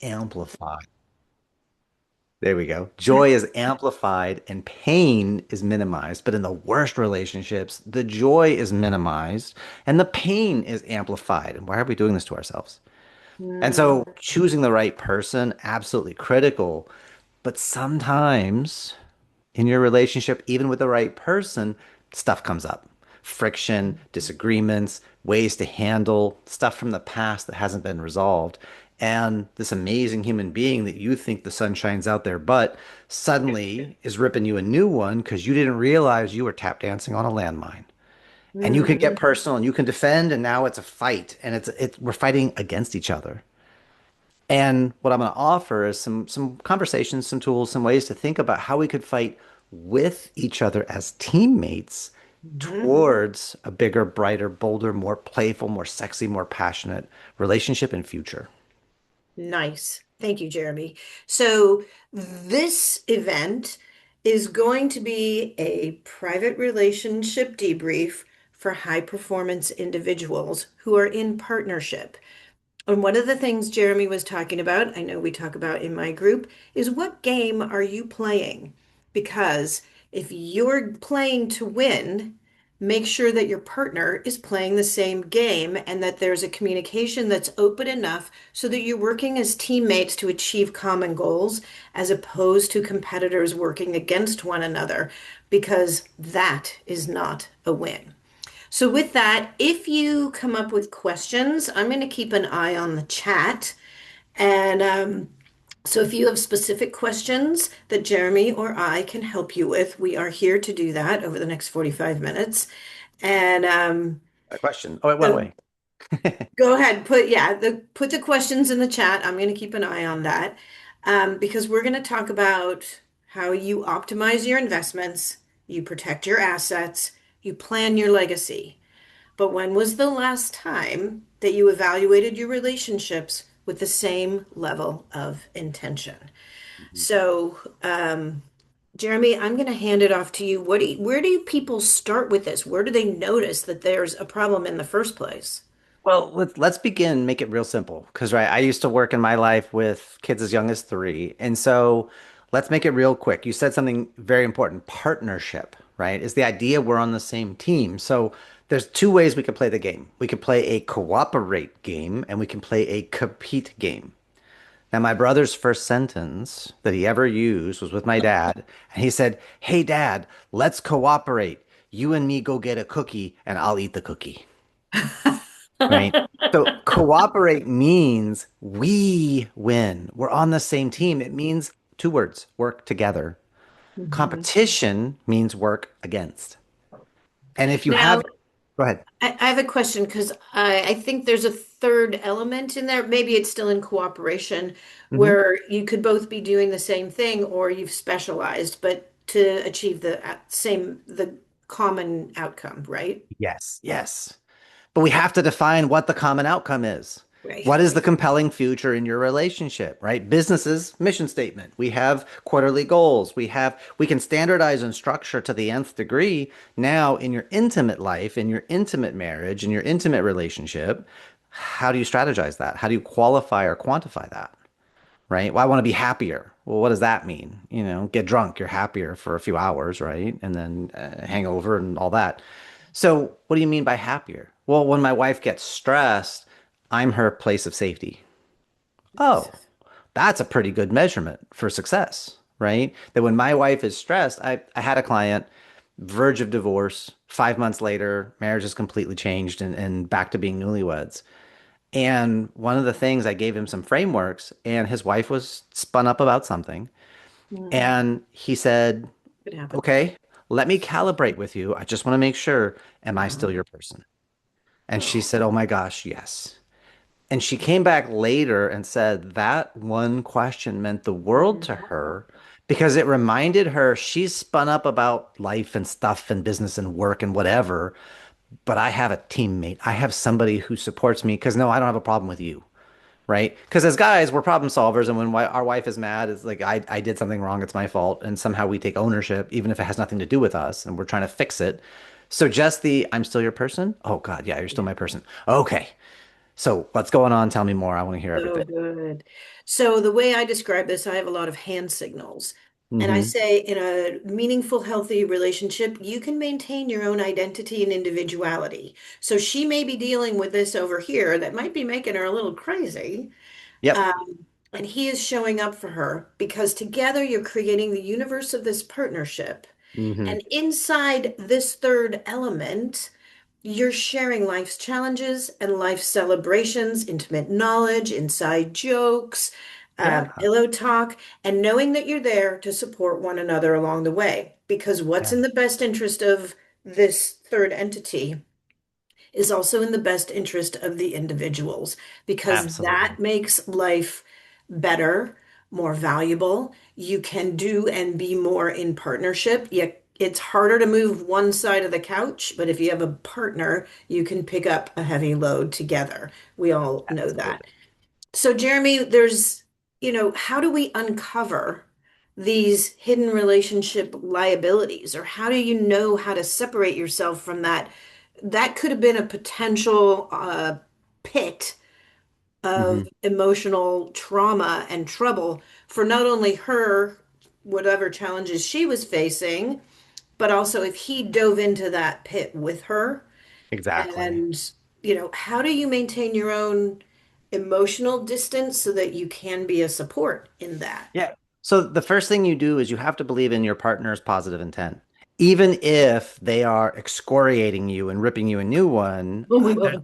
Amplified. There we go. Joy is amplified and pain is minimized. But in the worst relationships, the joy is minimized and the pain is amplified. And why are we doing this to ourselves? And Mm, so choosing the right person, absolutely critical. But sometimes in your relationship, even with the right person, stuff comes up. Friction, disagreements, ways to handle stuff from the past that hasn't been resolved. And this amazing human being that you think the sun shines out there, but suddenly is ripping you a new one because you didn't realize you were tap dancing on a landmine. And you can mm. get personal and you can defend, and now it's a fight, and we're fighting against each other. And what I'm going to offer is some conversations, some tools, some ways to think about how we could fight with each other as teammates Mhm. towards a bigger, brighter, bolder, more playful, more sexy, more passionate relationship and future. Nice. Thank you, Jeremy. So, this event is going to be a private relationship debrief for high performance individuals who are in partnership. And one of the things Jeremy was talking about, I know we talk about in my group, is what game are you playing? Because if you're playing to win, make sure that your partner is playing the same game and that there's a communication that's open enough so that you're working as teammates to achieve common goals as opposed to competitors working against one another, because that is not a win. So, with that, if you come up with questions, I'm going to keep an eye on the chat. And so, if you have specific questions that Jeremy or I can help you with, we are here to do that over the next 45 minutes. And A question. Oh, it went so away. go ahead, put the questions in the chat. I'm going to keep an eye on that because we're going to talk about how you optimize your investments, you protect your assets, you plan your legacy. But when was the last time that you evaluated your relationships with the same level of intention? So, Jeremy, I'm going to hand it off to you. Where do people start with this? Where do they notice that there's a problem in the first place? Well, let's begin, make it real simple. Because, right, I used to work in my life with kids as young as 3. And so let's make it real quick. You said something very important. Partnership, right? Is the idea we're on the same team. So there's two ways we could play the game. We could play a cooperate game and we can play a compete game. Now, my brother's first sentence that he ever used was with my dad. And he said, "Hey, Dad, let's cooperate. You and me go get a cookie and I'll eat the cookie." Right? So cooperate means we win. We're on the same team. It means two words, work together. Mhm. Competition means work against. And if you Now, have, go ahead. I have a question because I think there's a third element in there. Maybe it's still in cooperation Mhm. where you could both be doing the same thing or you've specialized, but to achieve the common outcome, right? Yes, yes. But we have to define what the common outcome is. Right. What is the compelling future in your relationship, right? Business's mission statement. We have quarterly goals. We can standardize and structure to the nth degree. Now, in your intimate life, in your intimate marriage, in your intimate relationship, how do you strategize that? How do you qualify or quantify that? Right? Well, I want to be happier. Well, what does that mean? Get drunk, you're happier for a few hours, right? And then hangover and all that. So, what do you mean by happier? Well, when my wife gets stressed, I'm her place of safety. Oh, that's a pretty good measurement for success, right? That when my wife is stressed, I had a client, verge of divorce, 5 months later, marriage is completely changed and back to being newlyweds. And one of the things I gave him some frameworks, and his wife was spun up about something. Mm, And he said, could happen. "Okay, let me calibrate with you. I just want to make sure, am I still Uh-huh. your person?" And she said, "Oh my gosh, yes." And she came back later and said that one question meant the world to Mhm. her because it reminded her she's spun up about life and stuff and business and work and whatever, but I have a teammate. I have somebody who supports me because no, I don't have a problem with you. Right? Because as guys, we're problem solvers, and when our wife is mad, it's like I did something wrong, it's my fault, and somehow we take ownership, even if it has nothing to do with us, and we're trying to fix it. So just the "I'm still your person." Oh God, yeah, you're still Yeah. my person. Okay, So what's going on? Tell me more. I want to hear So everything. good. So the way I describe this, I have a lot of hand signals. And I Mm-hmm. say in a meaningful, healthy relationship, you can maintain your own identity and individuality. So she may be dealing with this over here that might be making her a little crazy. Yep. And he is showing up for her because together you're creating the universe of this partnership. Mm-hmm. And inside this third element, you're sharing life's challenges and life celebrations, intimate knowledge, inside jokes, Yeah. pillow talk, and knowing that you're there to support one another along the way. Because what's Yeah. in the best interest of this third entity is also in the best interest of the individuals, because that Absolutely. makes life better, more valuable. You can do and be more in partnership. Yet it's harder to move one side of the couch, but if you have a partner, you can pick up a heavy load together. We all know that. Absolutely. So, Jeremy, how do we uncover these hidden relationship liabilities, or how do you know how to separate yourself from that? That could have been a potential pit of Mm-hmm. emotional trauma and trouble for not only her, whatever challenges she was facing, but also if he dove into that pit with her. Exactly. And, how do you maintain your own emotional distance so that you can be a support in that? Yeah. So the first thing you do is you have to believe in your partner's positive intent. Even if they are excoriating you and ripping you a new one,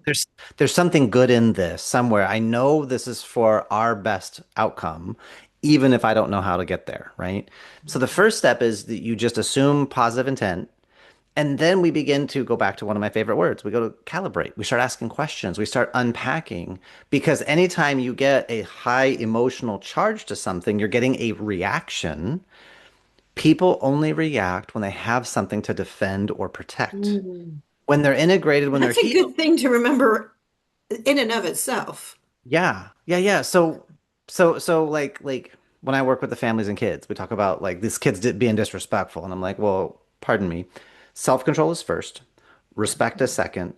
there's something good in this somewhere. I know this is for our best outcome, even if I don't know how to get there, right? So the first step is that you just assume positive intent. And then we begin to go back to one of my favorite words. We go to calibrate. We start asking questions. We start unpacking. Because anytime you get a high emotional charge to something, you're getting a reaction. People only react when they have something to defend or protect. Mm. When they're integrated, when they're That's a healed. good thing to remember in and of itself. Yeah. Yeah, yeah. So like when I work with the families and kids, we talk about like these kids being disrespectful. And I'm like, well, pardon me. Self-control is first, respect is second.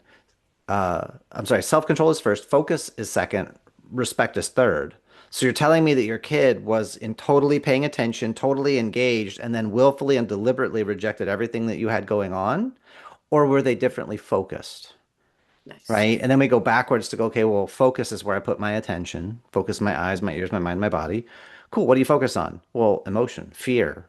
I'm sorry, self-control is first, focus is second, respect is third. So you're telling me that your kid was in totally paying attention, totally engaged, and then willfully and deliberately rejected everything that you had going on? Or were they differently focused? Nice. Right? And then we go backwards to go, okay, well, focus is where I put my attention, focus my eyes, my ears, my mind, my body. Cool. What do you focus on? Well, emotion, fear,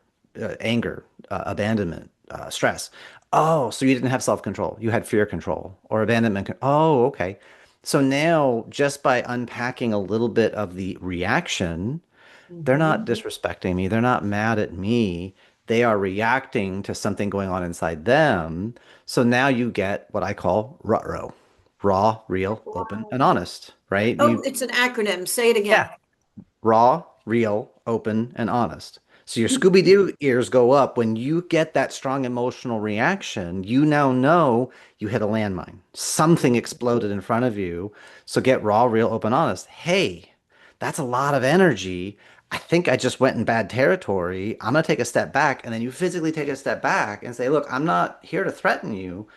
anger, abandonment, stress. Oh, so you didn't have self-control. You had fear control or abandonment. Oh, okay. So now, just by unpacking a little bit of the reaction, they're not Mhm. disrespecting me. They're not mad at me. They are reacting to something going on inside them. So now you get what I call RUTRO, raw, real, open, and Wow. honest, right? Oh, it's an acronym. Say it again. Raw, real, open, and honest. So your Scooby-Doo ears go up when you get that strong emotional reaction. You now know you hit a landmine. Something exploded in front of you. So get raw, real, open, honest. Hey, that's a lot of energy. I think I just went in bad territory. I'm going to take a step back. And then you physically take a step back and say, look, I'm not here to threaten you.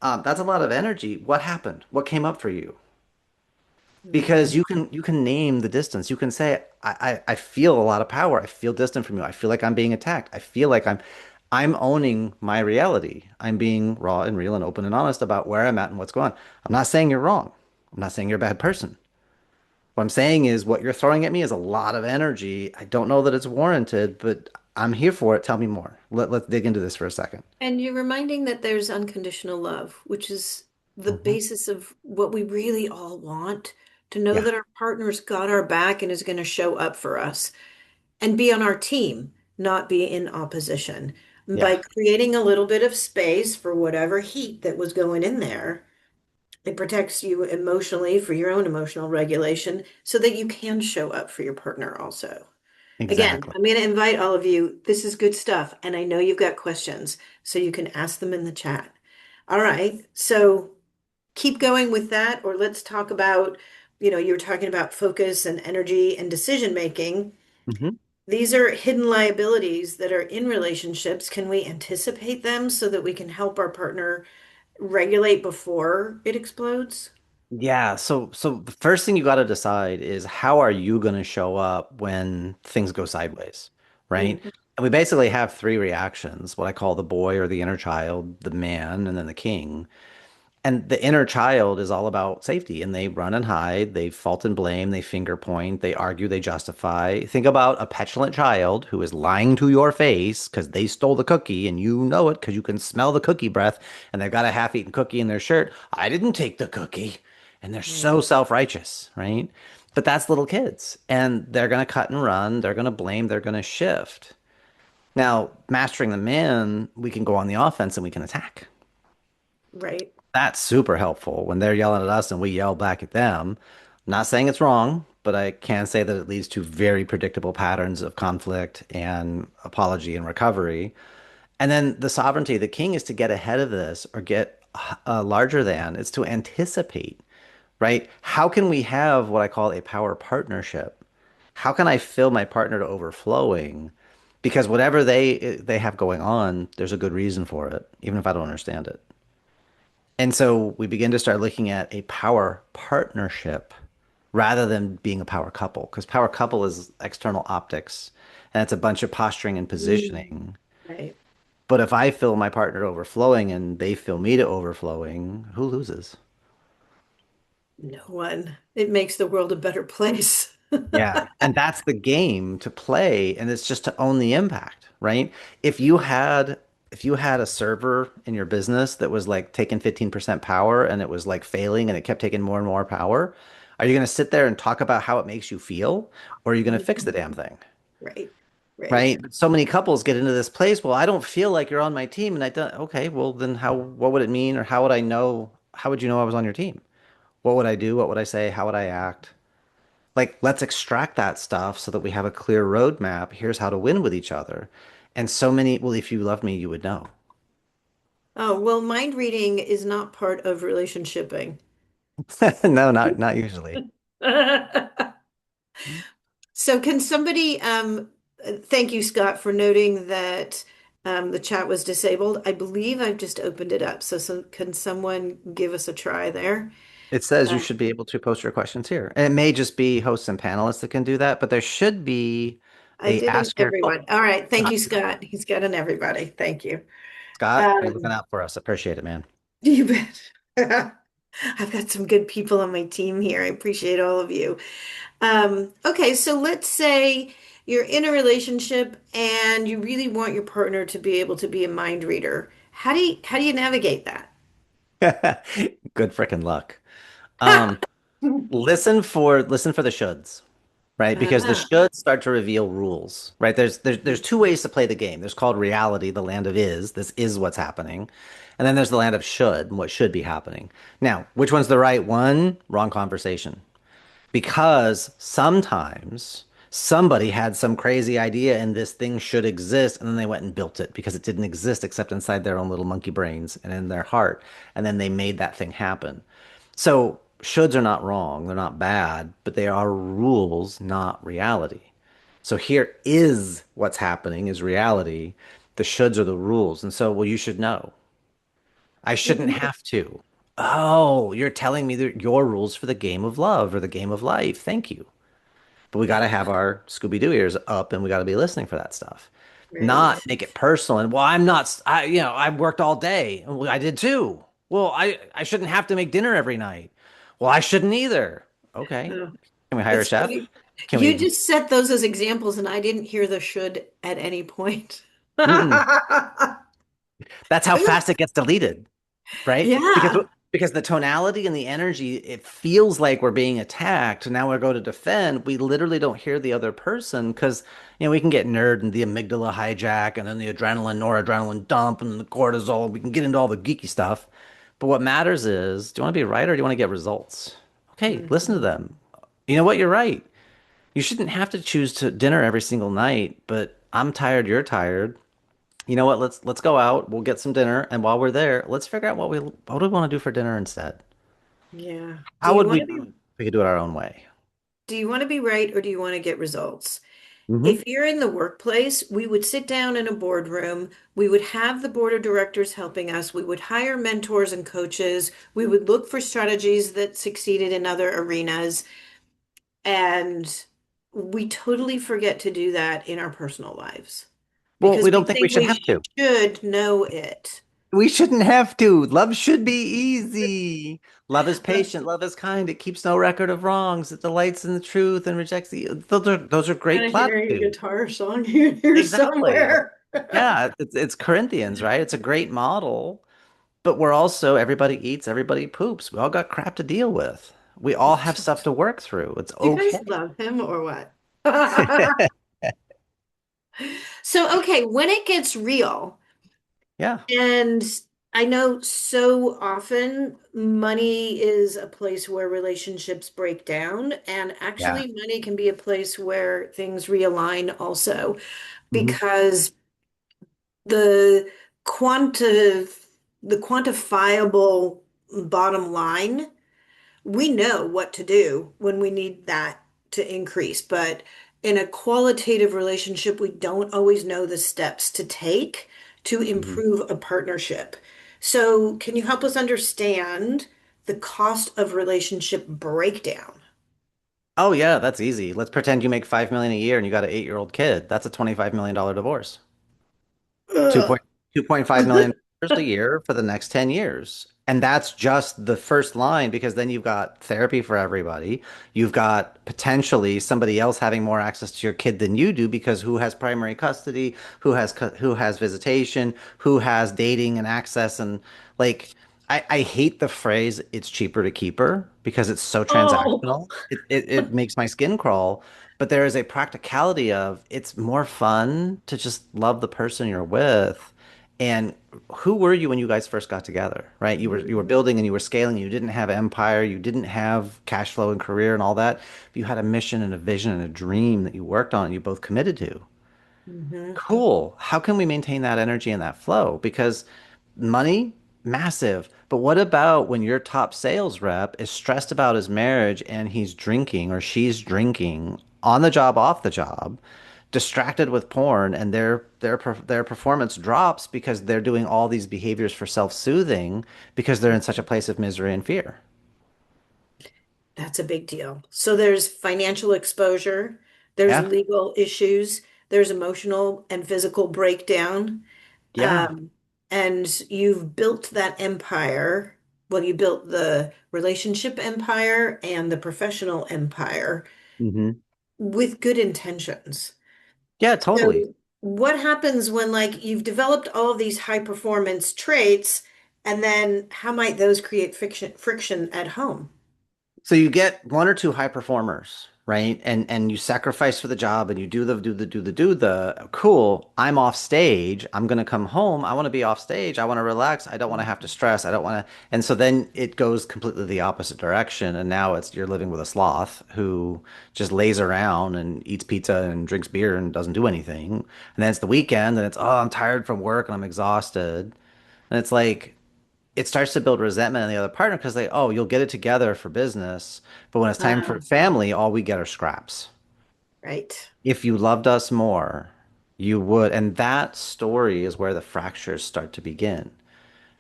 That's a lot of energy. What happened? What came up for you? Because Mhm. you can name the distance. You can say, I feel a lot of power. I feel distant from you. I feel like I'm being attacked. I feel like I'm owning my reality. I'm being raw and real and open and honest about where I'm at and what's going on. I'm not saying you're wrong. I'm not saying you're a bad person. What I'm saying is what you're throwing at me is a lot of energy. I don't know that it's warranted, but I'm here for it. Tell me more. Let's dig into this for a second. And you're reminding that there's unconditional love, which is the Hmm. basis of what we really all want, to know Yeah. that our partner's got our back and is going to show up for us and be on our team, not be in opposition. Yeah. By creating a little bit of space for whatever heat that was going in there, it protects you emotionally for your own emotional regulation so that you can show up for your partner also. Again, Exactly. I'm going to invite all of you. This is good stuff, and I know you've got questions, so you can ask them in the chat. All right, so keep going with that, or let's talk about, you were talking about focus and energy and decision making. Hmm. These are hidden liabilities that are in relationships. Can we anticipate them so that we can help our partner regulate before it explodes? Yeah, so the first thing you got to decide is how are you going to show up when things go sideways, right? Mhm. And we basically have three reactions, what I call the boy or the inner child, the man, and then the king. And the inner child is all about safety, and they run and hide, they fault and blame, they finger point, they argue, they justify. Think about a petulant child who is lying to your face because they stole the cookie and you know it because you can smell the cookie breath, and they've got a half-eaten cookie in their shirt. I didn't take the cookie. And they're so Right. self-righteous, right? But that's little kids, and they're going to cut and run, they're going to blame, they're going to shift. Now, mastering the man, we can go on the offense and we can attack. Right. That's super helpful when they're yelling at us and we yell back at them. I'm not saying it's wrong, but I can say that it leads to very predictable patterns of conflict and apology and recovery. And then the sovereignty, the king is to get ahead of this or get larger than, it's to anticipate, right? How can we have what I call a power partnership? How can I fill my partner to overflowing? Because whatever they have going on, there's a good reason for it, even if I don't understand it. And so we begin to start looking at a power partnership rather than being a power couple, because power couple is external optics and it's a bunch of posturing and Mm. positioning. Right. But if I fill my partner to overflowing and they fill me to overflowing, who loses? No one. It makes the world a better place. Yeah. And that's the game to play, and it's just to own the impact, right? If you had if you had a server in your business that was like taking 15% power and it was like failing and it kept taking more and more power, are you going to sit there and talk about how it makes you feel, or are you going to fix the damn thing? Right. Right. Right? So many couples get into this place, well, I don't feel like you're on my team and I don't, okay, well then how what would it mean, or how would I know, how would you know I was on your team? What would I do? What would I say? How would I act? Like, let's extract that stuff so that we have a clear roadmap. Here's how to win with each other. And so many, well, if you love me, you would know. Oh, well, mind reading is not part of relationshiping. No, not usually. So can somebody, thank you, Scott, for noting that the chat was disabled. I believe I've just opened it up. So can someone give us a try there? It says you Uh, should be able to post your questions here. And it may just be hosts and panelists that can do that, but there should be I a did an ask your, oh, everyone. All right. Thank Scott, you, Scott. He's got an everybody. Thank you. Scott, you're looking Um, out for us. Appreciate it, man. you bet. I've got some good people on my team here. I appreciate all of you. Okay, so let's say you're in a relationship and you really want your partner to be able to be a mind reader. How do you navigate that? Good freaking luck. Um, listen for the shoulds, right? Because the Ah, shoulds start to reveal rules, right? There's two ways to play the game. There's called reality, the land of is. This is what's happening. And then there's the land of should, what should be happening. Now, which one's the right one? Wrong conversation. Because sometimes somebody had some crazy idea and this thing should exist, and then they went and built it because it didn't exist except inside their own little monkey brains and in their heart. And then they made that thing happen. So shoulds are not wrong, they're not bad, but they are rules, not reality. So here is what's happening is reality. The shoulds are the rules. And so, well, you should know. I shouldn't have to. Oh, you're telling me that your rules for the game of love or the game of life. Thank you. But we got to have our Scooby-Doo ears up and we got to be listening for that stuff. right. Not make it personal. And well, I'm not, I worked all day. Well, I did too. Well, I shouldn't have to make dinner every night. Well, I shouldn't either. Okay. Oh, Can we hire a it's chef? funny. Can You we? just set those as examples, and I didn't hear the should at any point. Mm-mm. That's how fast it gets deleted. Right? Yeah. Because the tonality and the energy, it feels like we're being attacked. Now we go to defend. We literally don't hear the other person because we can get nerd and the amygdala hijack and then the adrenaline, noradrenaline dump and the cortisol. We can get into all the geeky stuff. But what matters is, do you want to be right or do you want to get results? Okay, listen to Mhm. them. You know what? You're right. You shouldn't have to choose to dinner every single night, but I'm tired, you're tired. You know what? Let's go out. We'll get some dinner, and while we're there, let's figure out what do we want to do for dinner instead. Yeah. Do How you would want we to do be it if we could do it our own way? do you want to be right or do you want to get results? Hmm. If you're in the workplace, we would sit down in a boardroom. We would have the board of directors helping us. We would hire mentors and coaches. We would look for strategies that succeeded in other arenas. And we totally forget to do that in our personal lives Well, because we we don't think we think should we have to. should know it. We shouldn't have to. Love should be easy. Love is patient. Love is kind. It keeps no record of wrongs. It delights in the truth and rejects the. Those are Kind great of hearing a platitudes. guitar song here Exactly. somewhere. Yeah, it's Corinthians, right? It's a great model, but we're also everybody eats, everybody poops. We all got crap to deal with. We all have stuff to work through. It's Do you guys okay. love him or what? So, okay, when it gets real, Yeah, and I know so often money is a place where relationships break down, and yeah. actually, money can be a place where things realign also, Hmm. because the quantif the quantifiable bottom line, we know what to do when we need that to increase, but in a qualitative relationship, we don't always know the steps to take to Hmm. improve a partnership. So, can you help us understand the cost of relationship breakdown? Oh yeah, that's easy. Let's pretend you make 5 million a year and you got an 8-year-old kid. That's a $25 million divorce. Two Ugh. point 2.5 million a year for the next 10 years. And that's just the first line because then you've got therapy for everybody. You've got potentially somebody else having more access to your kid than you do because who has primary custody, who has visitation, who has dating and access and like I hate the phrase it's cheaper to keep her because it's so Oh, transactional. It makes my skin crawl. But there is a practicality of it's more fun to just love the person you're with. And who were you when you guys first got together, right? You were building and you were scaling. You didn't have empire, you didn't have cash flow and career and all that. But you had a mission and a vision and a dream that you worked on and you both committed to. mhm. Cool. How can we maintain that energy and that flow? Because money, massive. But what about when your top sales rep is stressed about his marriage and he's drinking or she's drinking on the job, off the job, distracted with porn, and their performance drops because they're doing all these behaviors for self-soothing because they're in such a place of misery and fear. That's a big deal. So there's financial exposure, there's Yeah. legal issues, there's emotional and physical breakdown. Yeah. Um, and you've built that empire. Well, you built the relationship empire and the professional empire Hmm. with good intentions. Yeah, totally. So what happens when like you've developed all of these high performance traits, and then how might those create friction at home? So you get one or two high performers, right? And you sacrifice for the job and you do the cool. I'm off stage. I'm gonna come home. I want to be off stage. I want to relax. I don't want to have to stress. I don't want to. And so then it goes completely the opposite direction. And now it's you're living with a sloth who just lays around and eats pizza and drinks beer and doesn't do anything. And then it's the weekend and it's, oh, I'm tired from work and I'm exhausted. And it's like it starts to build resentment on the other partner because they, oh, you'll get it together for business, but when it's time for Ah, family, all we get are scraps. right. If you loved us more, you would. And that story is where the fractures start to begin.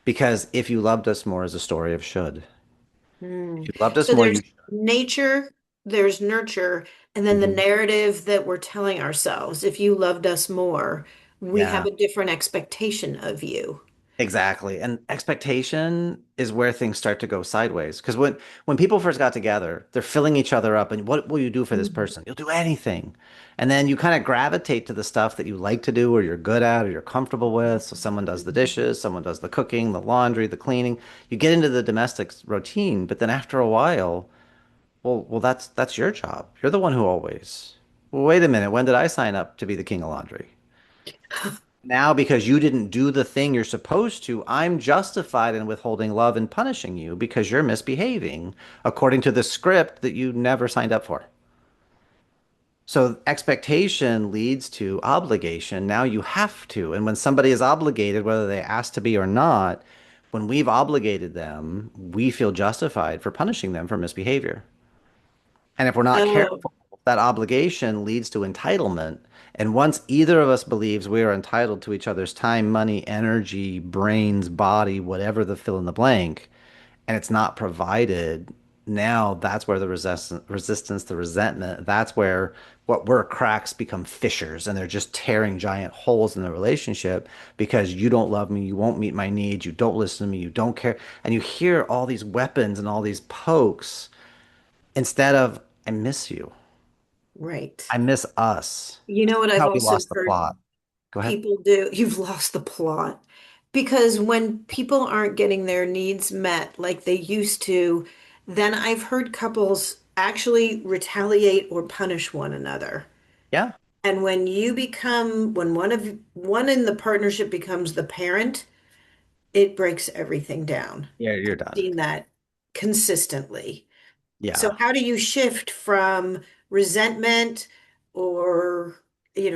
Because if you loved us more is a story of should. Hmm. If you loved us So more, there's you should. nature, there's nurture, and then the Mhm. narrative that we're telling ourselves. If you loved us more, we have Yeah. a different expectation of you. Exactly. And expectation is where things start to go sideways. Because when people first got together, they're filling each other up and what will you do for this Mhm. person? You'll do anything. And then you kind of gravitate to the stuff that you like to do or you're good at or you're comfortable with. So someone does the dishes, someone does the cooking, the laundry, the cleaning. You get into the domestic routine, but then after a while, well, that's your job. You're the one who always. Well, wait a minute. When did I sign up to be the king of laundry? Now, because you didn't do the thing you're supposed to, I'm justified in withholding love and punishing you because you're misbehaving according to the script that you never signed up for. So expectation leads to obligation. Now you have to. And when somebody is obligated, whether they ask to be or not, when we've obligated them, we feel justified for punishing them for misbehavior. And if we're not Oh, careful, that obligation leads to entitlement. And once either of us believes we are entitled to each other's time, money, energy, brains, body, whatever the fill in the blank, and it's not provided, now that's where the resistance, the resentment, that's where what were cracks become fissures and they're just tearing giant holes in the relationship because you don't love me, you won't meet my needs, you don't listen to me, you don't care. And you hear all these weapons and all these pokes instead of, I miss you. Right. I miss us. You know what I've How we also lost the heard plot. Go ahead. people do? You've lost the plot. Because when people aren't getting their needs met like they used to, then I've heard couples actually retaliate or punish one another. Yeah. And when one in the partnership becomes the parent, it breaks everything down. Yeah, I've you're done. seen that consistently. So Yeah. how do you shift from resentment or,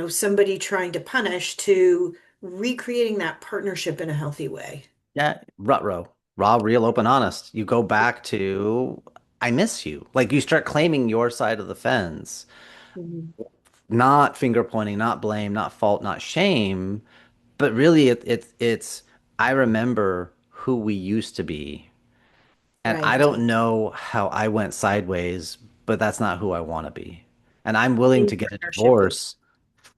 somebody trying to punish to recreating that partnership in a healthy way? Yeah. Rut row. Raw, real, open, honest. You go back to, I miss you. Like you start claiming your side of the fence, Mhm. not finger pointing, not blame, not fault, not shame, but really it's, I remember who we used to be. And I Right. don't know how I went sideways, but that's not who I want to be. And I'm willing In to get a partnership with. divorce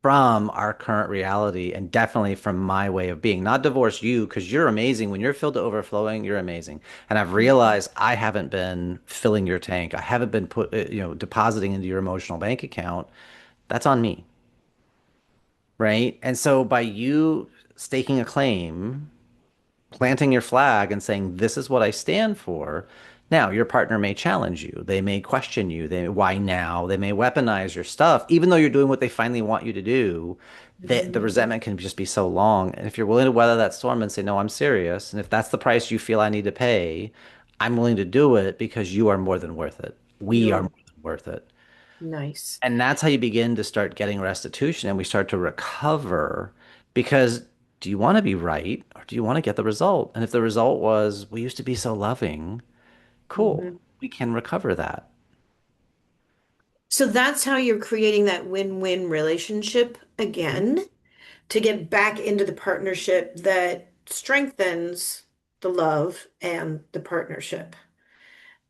from our current reality and definitely from my way of being. Not divorce you because you're amazing. When you're filled to overflowing, you're amazing. And I've realized I haven't been filling your tank. I haven't been depositing into your emotional bank account. That's on me, right? And so by you staking a claim, planting your flag and saying, this is what I stand for. Now, your partner may challenge you. They may question you. Why now? They may weaponize your stuff, even though you're doing what they finally want you to do. The Mhm. resentment can just be so long. And if you're willing to weather that storm and say, no, I'm serious. And if that's the price you feel I need to pay, I'm willing to do it because you are more than worth it. We are You're more than worth it. nice. And that's how you begin to start getting restitution and we start to recover because do you want to be right or do you want to get the result? And if the result was, we used to be so loving, cool, Mhm. we can recover that. So that's how you're creating that win-win relationship again to get back into the partnership that strengthens the love and the partnership.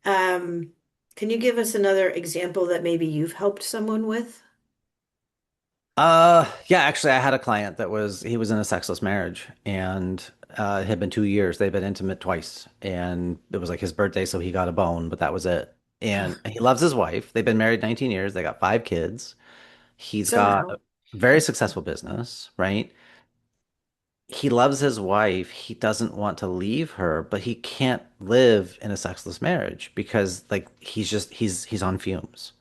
Um, can you give us another example that maybe you've helped someone with? Yeah, actually, I had a client he was in a sexless marriage and it had been 2 years. They'd been intimate twice and it was like his birthday, so he got a bone, but that was it. And Ugh, he loves his wife. They've been married 19 years. They got 5 kids. He's got somehow. a very successful business, right? He loves his wife. He doesn't want to leave her, but he can't live in a sexless marriage because like he's on fumes.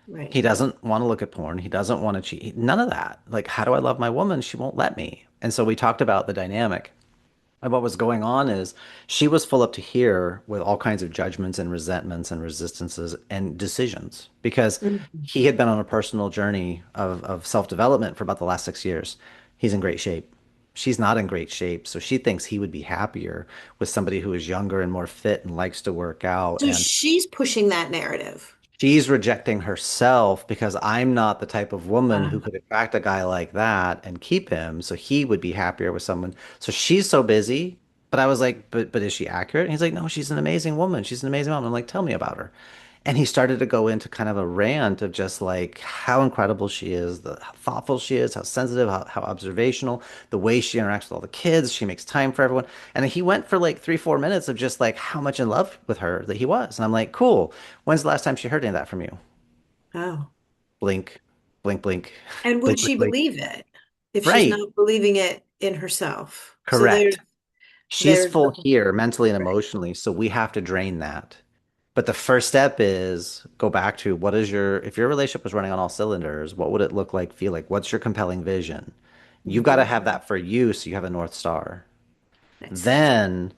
Right. He doesn't want to look at porn. He doesn't want to cheat. None of that. Like, how do I love my woman? She won't let me. And so we talked about the dynamic. And what was going on is she was full up to here with all kinds of judgments and resentments and resistances and decisions because Mhm. he had been on a personal journey of self-development for about the last 6 years. He's in great shape. She's not in great shape. So she thinks he would be happier with somebody who is younger and more fit and likes to work out. So And she's pushing that narrative. she's rejecting herself because I'm not the type of woman who Um, could attract a guy like that and keep him. So he would be happier with someone. So she's so busy. But I was like, but is she accurate? And he's like, no, she's an amazing woman. She's an amazing woman. I'm like, tell me about her. And he started to go into kind of a rant of just like how incredible she is, how thoughtful she is, how sensitive, how observational, the way she interacts with all the kids. She makes time for everyone. And he went for like 3, 4 minutes of just like how much in love with her that he was. And I'm like, cool. When's the last time she heard any of that from you? oh. Blink, blink, blink, And would blink, she blink, blink. believe it if she's Right. not believing it in herself? So Correct. She's there's full the here mentally and right. emotionally. So we have to drain that. But the first step is go back to if your relationship was running on all cylinders, what would it look like, feel like? What's your compelling vision? You've got to Mhm. have that for you so you have a North Star. Nice. Then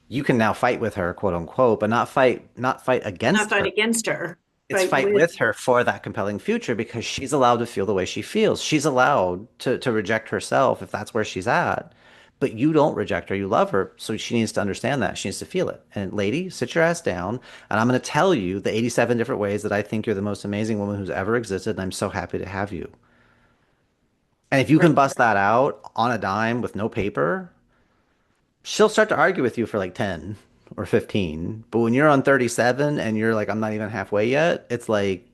you can now fight with her, quote unquote, but not fight Not against fight her. against her, It's fight fight with. with her for that compelling future because she's allowed to feel the way she feels. She's allowed to reject herself if that's where she's at. but you don't reject her. You love her. So she needs to understand that. She needs to feel it. And lady, sit your ass down. And I'm going to tell you the 87 different ways that I think you're the most amazing woman who's ever existed. And I'm so happy to have you. And if you can Right. bust that out on a dime with no paper, she'll start to argue with you for like 10 or 15. But when you're on 37 and you're like, I'm not even halfway yet, it's like,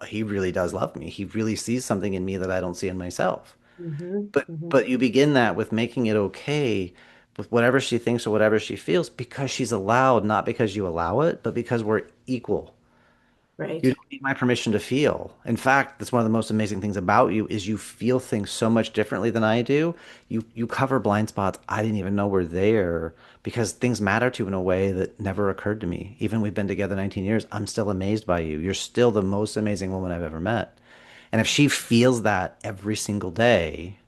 he really does love me. He really sees something in me that I don't see in myself. Hmm. But you begin that with making it okay with whatever she thinks or whatever she feels because she's allowed, not because you allow it, but because we're equal. You Right. don't need my permission to feel. In fact, that's one of the most amazing things about you is you feel things so much differently than I do. You cover blind spots I didn't even know were there because things matter to you in a way that never occurred to me. Even we've been together 19 years, I'm still amazed by you. You're still the most amazing woman I've ever met. And if she feels that every single day,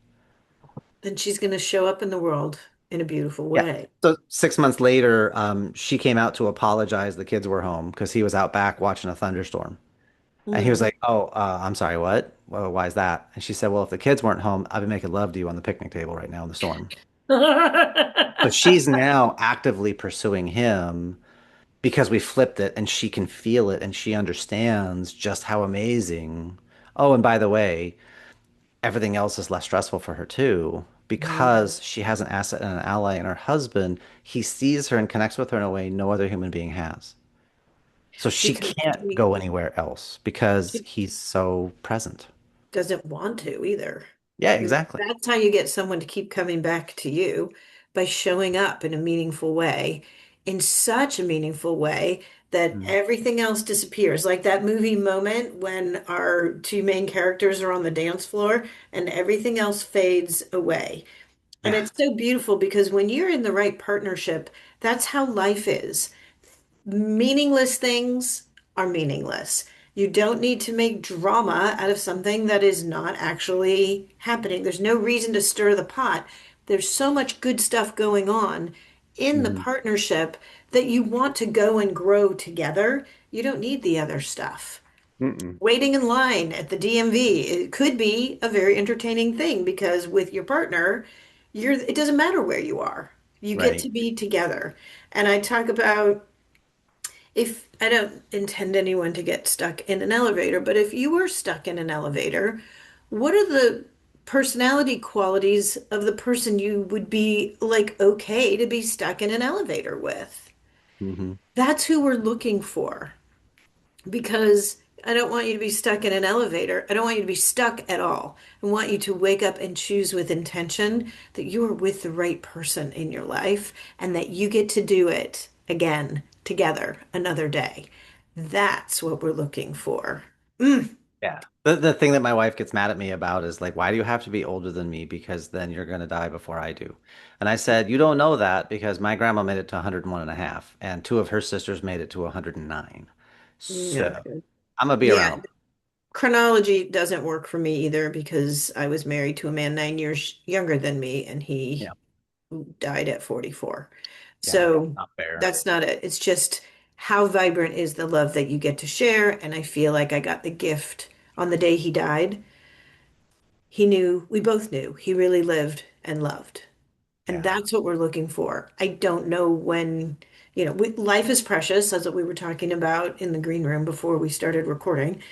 Then she's going to show up in the world in a beautiful yeah. way. So 6 months later, she came out to apologize. The kids were home because he was out back watching a thunderstorm. And he was Mm. like, "Oh, I'm sorry, what? Well, why is that?" And she said, "Well, if the kids weren't home, I'd be making love to you on the picnic table right now in the storm." So she's now actively pursuing him because we flipped it and she can feel it and she understands just how amazing. Oh, and by the way, everything else is less stressful for her too Mhm. because she has an asset and an ally in her husband. He sees her and connects with her in a way no other human being has. So she Because can't go anywhere else because she he's so present. doesn't want to either. Yeah, And exactly. that's how you get someone to keep coming back to you by showing up in a meaningful way, in such a meaningful way that Mm. everything else disappears. Like that movie moment when our two main characters are on the dance floor and everything else fades away. And Yeah. it's so beautiful because when you're in the right partnership, that's how life is. Meaningless things are meaningless. You don't need to make drama out of something that is not actually happening. There's no reason to stir the pot. There's so much good stuff going on in the Mhm. partnership that you want to go and grow together. You don't need the other stuff. Mm-mm. Waiting in line at the DMV, it could be a very entertaining thing because with your partner, it doesn't matter where you are. You get Right. to be together. And I talk about if I don't intend anyone to get stuck in an elevator, but if you were stuck in an elevator, what are the personality qualities of the person you would be like okay to be stuck in an elevator with? Hmm. That's who we're looking for because I don't want you to be stuck in an elevator. I don't want you to be stuck at all. I want you to wake up and choose with intention that you are with the right person in your life and that you get to do it again together another day. That's what we're looking for. Mm. Yeah. The thing that my wife gets mad at me about is like, why do you have to be older than me? Because then you're going to die before I do. And I said, you don't know that because my grandma made it to 101 and a half, and two of her sisters made it to 109. Yeah. So I'm going to be Yeah. around. Chronology doesn't work for me either because I was married to a man 9 years younger than me and he Yeah. died at 44. Yeah. So Not fair. that's not it. It's just how vibrant is the love that you get to share. And I feel like I got the gift on the day he died. He knew, we both knew he really lived and loved. And Yeah. that's what we're looking for. I don't know when, life is precious. That's what we were talking about in the green room before we started recording.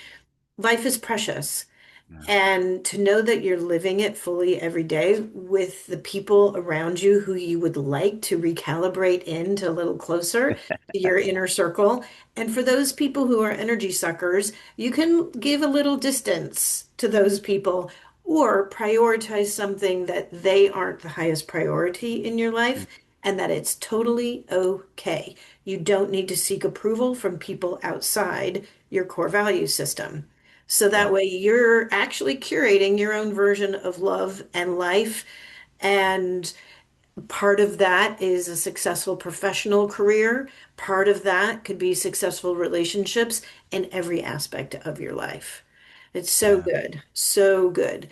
Life is precious. Yeah. And to know that you're living it fully every day with the people around you who you would like to recalibrate into a little closer to your inner circle. And for those people who are energy suckers, you can give a little distance to those people or prioritize something that they aren't the highest priority in your life and that it's totally okay. You don't need to seek approval from people outside your core value system. So that Yep. way you're actually curating your own version of love and life. And part of that is a successful professional career. Part of that could be successful relationships in every aspect of your life. It's so Yeah. good. So good.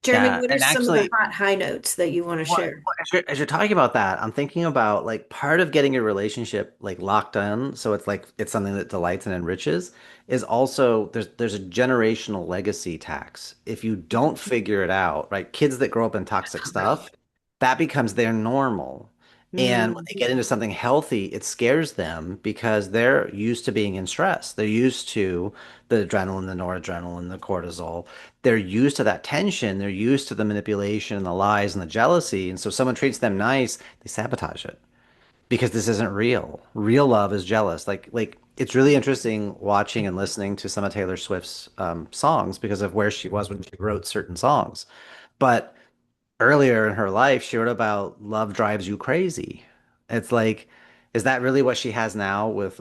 Jeremy, Yeah. what are And some of the actually, hot high notes that you want to Well, share? as you're talking about that, I'm thinking about like part of getting your relationship like locked in, so it's like it's something that delights and enriches, is also there's a generational legacy tax. If you don't figure it out, right? Kids that grow up in toxic stuff, that becomes their normal. And when they Mm. get into something healthy, it scares them because they're used to being in stress. They're used to the adrenaline, the noradrenaline, the cortisol. They're used to that tension. They're used to the manipulation and the lies and the jealousy. And so someone treats them nice, they sabotage it because this isn't real. Real love is jealous. Like it's really interesting watching and listening to some of Taylor Swift's songs because of where she was when she wrote certain songs. But earlier in her life, she wrote about love drives you crazy. It's like, is that really what she has now with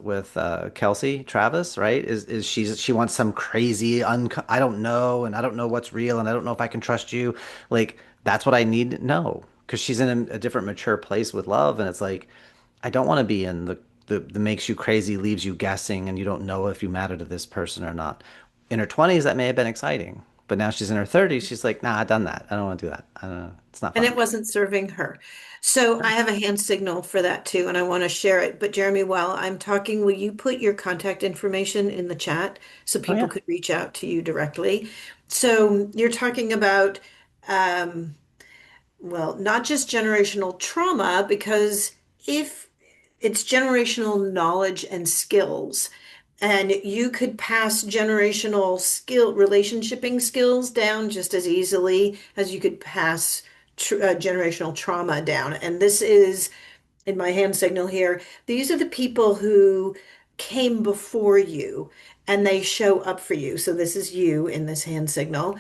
Kelsey Travis, right? She wants some crazy I don't know, and I don't know what's real, and I don't know if I can trust you. Like that's what I need. No, because she's in a different mature place with love, and it's like I don't want to be in the makes you crazy, leaves you guessing, and you don't know if you matter to this person or not. In her 20s, that may have been exciting, but now she's in her 30s. She's like, nah, I've done that. I don't want to do that. I don't know. It's not And fun. it wasn't serving her. So I have a hand signal for that too, and I want to share it. But Jeremy, while I'm talking, will you put your contact information in the chat so Oh people yeah. could reach out to you directly? So you're talking about, um, well, not just generational trauma, because if it's generational knowledge and skills, and you could pass generational relationshiping skills down just as easily as you could pass generational trauma down. And this is in my hand signal here. These are the people who came before you and they show up for you. So this is you in this hand signal.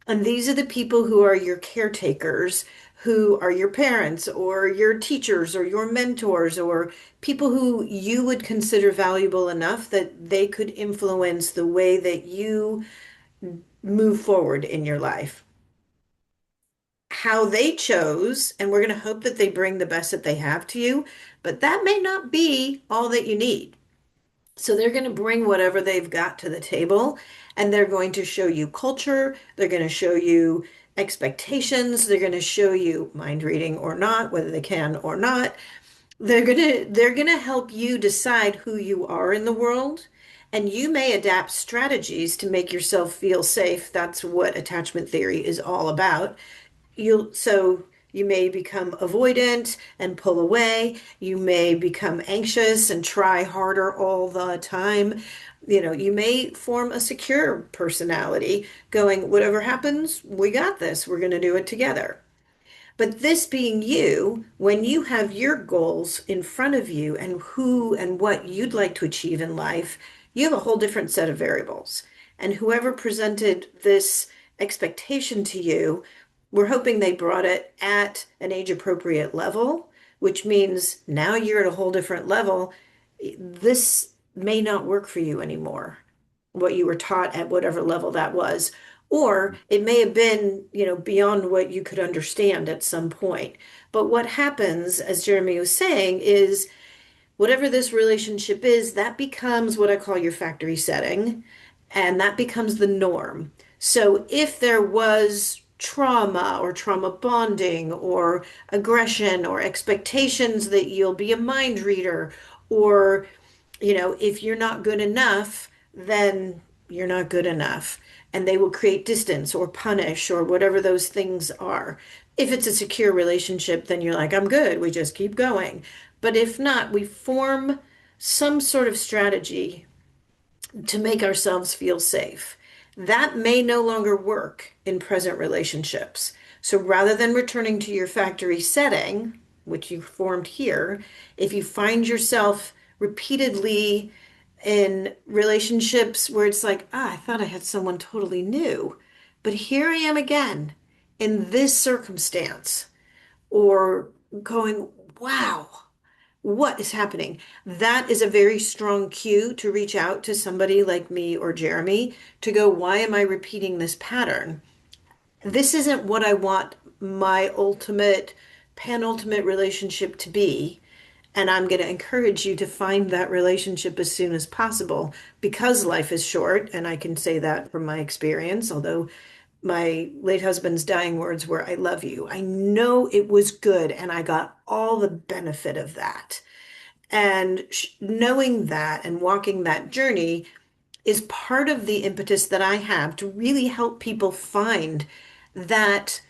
And these are the people who are your caretakers, who are your parents or your teachers or your mentors or people who you would consider valuable enough that they could influence the way that you move forward in your life. How they chose, and we're going to hope that they bring the best that they have to you, but that may not be all that you need. So they're going to bring whatever they've got to the table and they're going to show you culture. They're going to show you expectations. They're going to show you mind reading or not, whether they can or not. They're going to help you decide who you are in the world. And you may adapt strategies to make yourself feel safe. That's what attachment theory is all about. You may become avoidant and pull away. You may become anxious and try harder all the time. You may form a secure personality going, whatever happens, we got this. We're going to do it together. But this being you, when you have your goals in front of you and who and what you'd like to achieve in life, you have a whole different set of variables. And whoever presented this expectation to you, we're hoping they brought it at an age appropriate level, which means now you're at a whole different level. This may not work for you anymore, what you were taught at whatever level that was. Or it may have been, beyond what you could understand at some point. But what happens, as Jeremy was saying, is whatever this relationship is, that becomes what I call your factory setting, and that becomes the norm. So if there was trauma or trauma bonding or aggression or expectations that you'll be a mind reader, or if you're not good enough, then you're not good enough. And they will create distance or punish or whatever those things are. If it's a secure relationship, then you're like, I'm good. We just keep going. But if not, we form some sort of strategy to make ourselves feel safe. That may no longer work in present relationships. So rather than returning to your factory setting, which you formed here, if you find yourself repeatedly in relationships where it's like, I thought I had someone totally new, but here I am again in this circumstance, or going, wow, what is happening? That is a very strong cue to reach out to somebody like me or Jeremy to go, why am I repeating this pattern? This isn't what I want my ultimate, penultimate relationship to be. And I'm going to encourage you to find that relationship as soon as possible because life is short. And I can say that from my experience, although my late husband's dying words were, I love you. I know it was good and I got all the benefit of that. And knowing that and walking that journey is part of the impetus that I have to really help people find that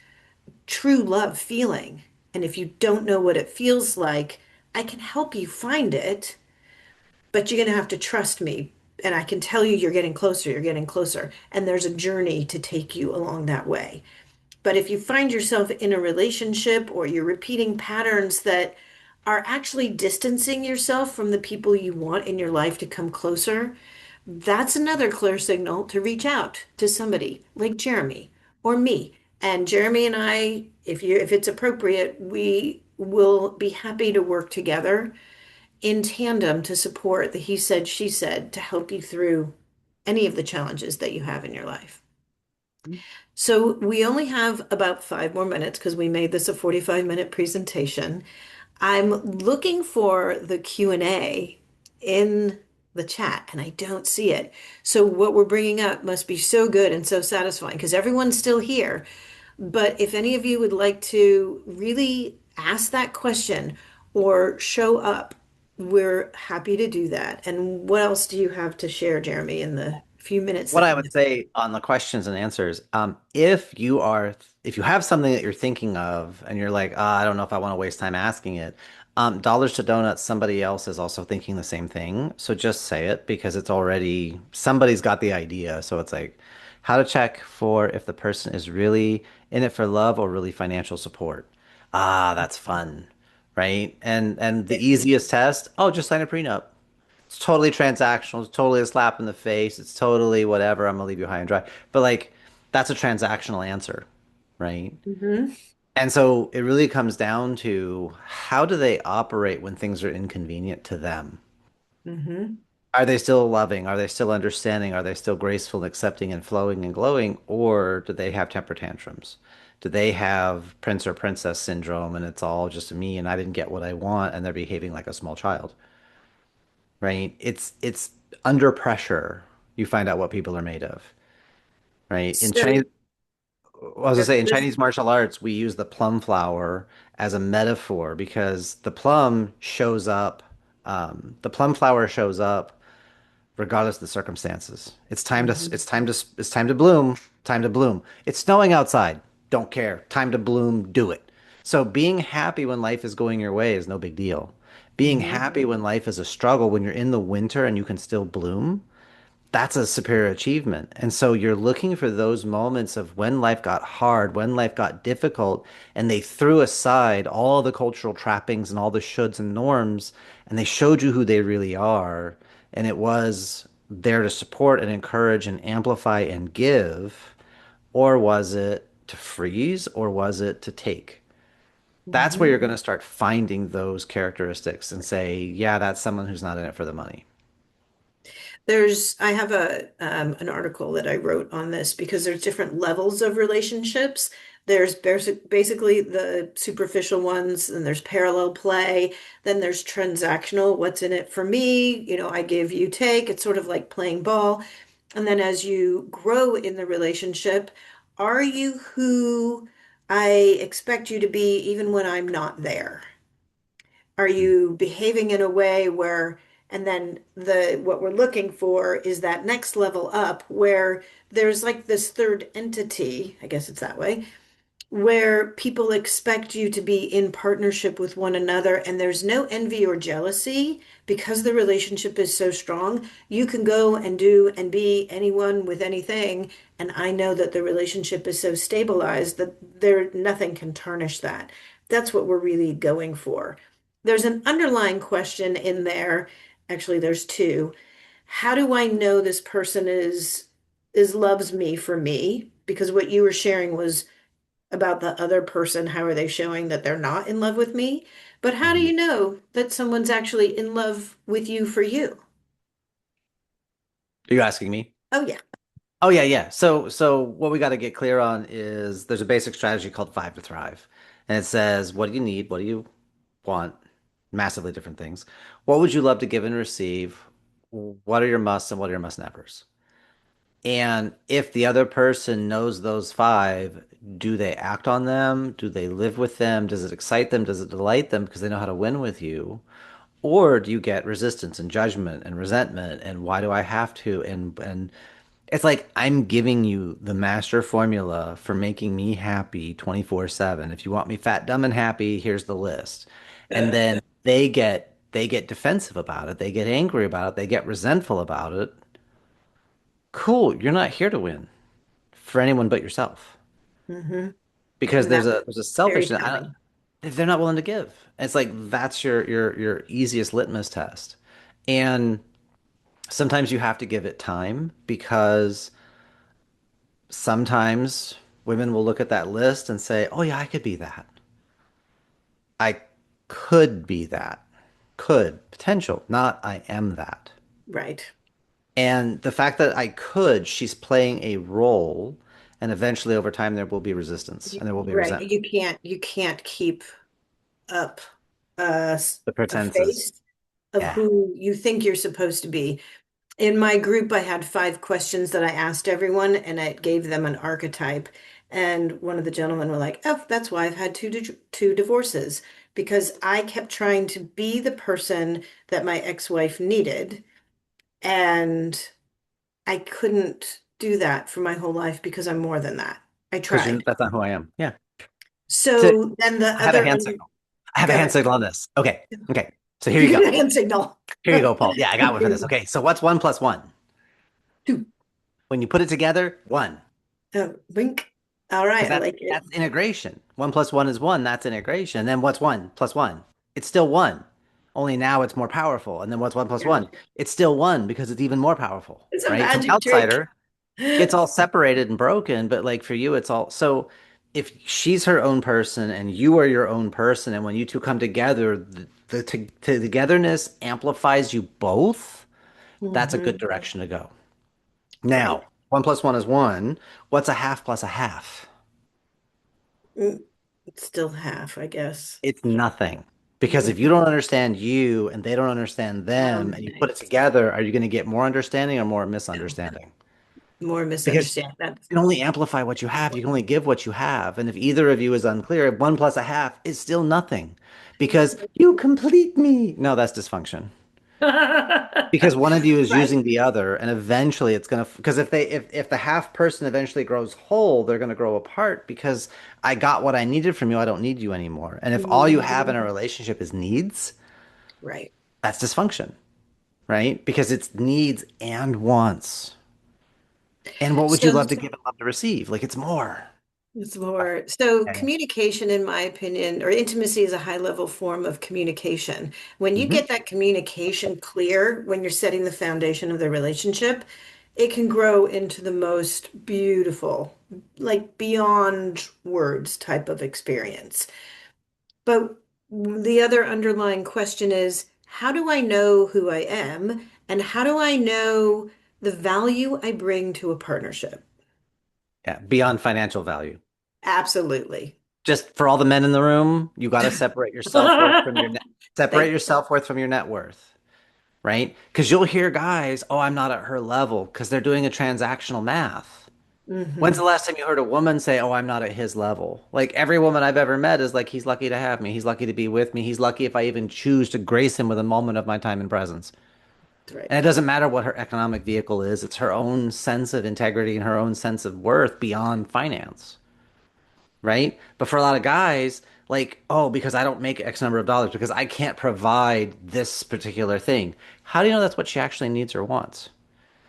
true love feeling. And if you don't know what it feels like, I can help you find it, but you're going to have to trust me. And I can tell you you're getting closer, you're getting closer. And there's a journey to take you along that way. But if you find yourself in a relationship or you're repeating patterns that are actually distancing yourself from the people you want in your life to come closer, that's another clear signal to reach out to somebody like Jeremy or me. And Jeremy and I, if it's appropriate, we will be happy to work together in tandem to support the he said, she said to help you through any of the challenges that you have in your life. So we only have about 5 more minutes because we made this a 45-minute presentation. I'm looking for the Q&A in the chat and I don't see it. So what we're bringing up must be so good and so satisfying because everyone's still here. But if any of you would like to really ask that question or show up, we're happy to do that. And what else do you have to share, Jeremy, in the few minutes What that I we would have? say on the questions and answers, if you have something that you're thinking of and you're like, I don't know if I want to waste time asking it, dollars to donuts, somebody else is also thinking the same thing. So just say it because it's already somebody's got the idea. So it's like how to check for if the person is really in it for love or really financial support. Ah, that's fun, right? And the easiest test, oh, just sign a prenup. It's totally transactional. It's totally a slap in the face. It's totally whatever. I'm gonna leave you high and dry. But like, that's a transactional answer, right? Hmm. And so it really comes down to how do they operate when things are inconvenient to them? Hmm. Are they still loving? Are they still understanding? Are they still graceful and accepting and flowing and glowing? Or do they have temper tantrums? Do they have prince or princess syndrome and it's all just me and I didn't get what I want and they're behaving like a small child? Right? It's under pressure you find out what people are made of, right? In Chinese, So I was gonna say in Chinese martial arts, we use the plum flower as a metaphor because the plum flower shows up regardless of the circumstances. Mhm. It's time to bloom, time to bloom. It's snowing outside. Don't care. Time to bloom, do it. So being happy when life is going your way is no big deal. Being Mhm. happy when life is a struggle, when you're in the winter and you can still bloom, that's a superior achievement. And so you're looking for those moments of when life got hard, when life got difficult, and they threw aside all the cultural trappings and all the shoulds and norms, and they showed you who they really are. And it was there to support and encourage and amplify and give, or was it to freeze, or was it to take? That's where Mhm. you're going to start finding those characteristics and say, yeah, that's someone who's not in it for the money. I have an article that I wrote on this because there's different levels of relationships. There's basically the superficial ones, and there's parallel play, then there's transactional, what's in it for me? I give, you take. It's sort of like playing ball. And then as you grow in the relationship, are you who I expect you to be even when I'm not there? Are you behaving in a way where, and then what we're looking for is that next level up where there's like this third entity, I guess it's that way, where people expect you to be in partnership with one another and there's no envy or jealousy because the relationship is so strong. You can go and do and be anyone with anything. And I know that the relationship is so stabilized that nothing can tarnish that. That's what we're really going for. There's an underlying question in there. Actually, there's two. How do I know this person is loves me for me? Because what you were sharing was about the other person. How are they showing that they're not in love with me? But how do Mhm. you know that someone's actually in love with you for you? Are you asking me? Oh, yeah. Oh yeah, yeah. So what we got to get clear on is there's a basic strategy called Five to Thrive. And it says, what do you need? What do you want? Massively different things. What would you love to give and receive? What are your musts and what are your must nevers? And if the other person knows those five, do they act on them? Do they live with them? Does it excite them? Does it delight them because they know how to win with you? Or do you get resistance and judgment and resentment and why do I have to? And It's like I'm giving you the master formula for making me happy 24/7. If you want me fat, dumb, and happy, here's the list. And then they get defensive about it. They get angry about it. They get resentful about it. Cool, you're not here to win for anyone but yourself. Hmm. Because And there's a very selfishness. telling. They're not willing to give. It's like that's your easiest litmus test. And sometimes you have to give it time because sometimes women will look at that list and say, "Oh yeah, I could be that. I could be that. Could, potential, not I am that." Right. And the fact that I could, she's playing a role, and eventually over time there will be resistance and there will be Right. resentment. You can't keep up a, The a pretenses. face of Yeah. who you think you're supposed to be. In my group, I had 5 questions that I asked everyone, and it gave them an archetype. And one of the gentlemen were like, "Oh, that's why I've had two divorces because I kept trying to be the person that my ex-wife needed, and I couldn't do that for my whole life because I'm more than that. I Because tried." that's not who I am. Yeah. So So then the I have a other hand under signal. I have a go hand ahead. signal on this. Okay. Okay. So here you You go. get a hand signal. Here you go, Paul. Yeah, I got one for this. Okay. So what's one plus one? Two. When you put it together, one. Oh, wink. All Because right, I that's like it. that's integration. One plus one is one. That's integration. And then what's one plus one? It's still one. Only now it's more powerful. And then what's one plus Yeah. one? It's still one because it's even more powerful, It's a right? To the magic trick. outsider, it's all separated and broken, but like for you, it's all so if she's her own person and you are your own person, and when you two come together, the togetherness amplifies you both. That's a good Hmm. direction to go. Right. Now, one plus one is one. What's a half plus a half? Mm, it's still half, I guess. It's nothing. Because if you Hmm. don't understand you and they don't understand them and you put it Nice. together, are you going to get more understanding or more misunderstanding? More Because misunderstand. That's you can only amplify what you have. You can only give what you have. And if either of you is unclear, one plus a half is still nothing because you complete me. No, that's dysfunction. Because one of you is right. using the other, and eventually it's gonna. Because if the half person eventually grows whole, they're gonna grow apart. Because I got what I needed from you, I don't need you anymore. And if all you have in a Mhm. relationship is needs, Right. that's dysfunction, right? Because it's needs and wants. And what would you So love to give and love to receive? Like it's more. it's more. So Okay. communication, in my opinion, or intimacy is a high level form of communication. When you Mhm. get that communication clear, when you're setting the foundation of the relationship, it can grow into the most beautiful, like beyond words type of experience. But the other underlying question is, how do I know who I am? And how do I know the value I bring to a partnership? Yeah, beyond financial value. Absolutely. Just for all the men in the room, you got to separate your self-worth from your net, separate Thank your self-worth from your net worth, right? Because you'll hear guys, "Oh, I'm not at her level," because they're doing a transactional math. you. When's Hmm. the last time you heard a woman say, "Oh, I'm not at his level"? Like every woman I've ever met is like, "He's lucky to have me. He's lucky to be with me. He's lucky if I even choose to grace him with a moment of my time and presence." That's right. And it doesn't matter what her economic vehicle is, it's her own sense of integrity and her own sense of worth beyond finance, right? But for a lot of guys, like, "Oh, because I don't make X number of dollars, because I can't provide this particular thing." How do you know that's what she actually needs or wants?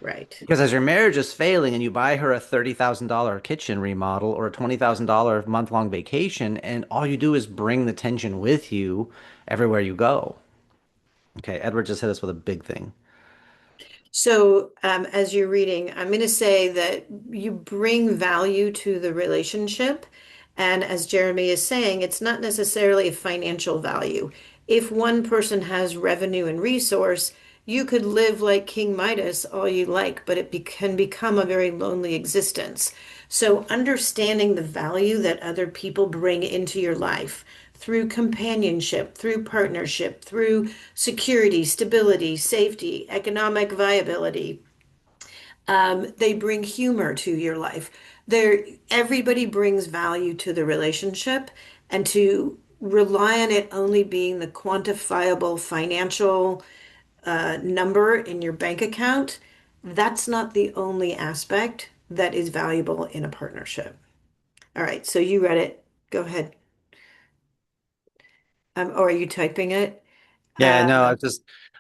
Right. Because as your marriage is failing and you buy her a $30,000 kitchen remodel or a $20,000 month-long vacation, and all you do is bring the tension with you everywhere you go. Okay, Edward just hit us with a big thing. So, as you're reading, I'm going to say that you bring value to the relationship. And as Jeremy is saying, it's not necessarily a financial value. If one person has revenue and resource, you could live like King Midas all you like, but can become a very lonely existence. So, understanding the value that other people bring into your life through companionship, through partnership, through security, stability, safety, economic viability. They bring humor to your life. Everybody brings value to the relationship, and to rely on it only being the quantifiable financial number in your bank account that's not the only aspect that is valuable in a partnership. All right, so you read it. Go ahead. Or are you typing it? Yeah, no, Um,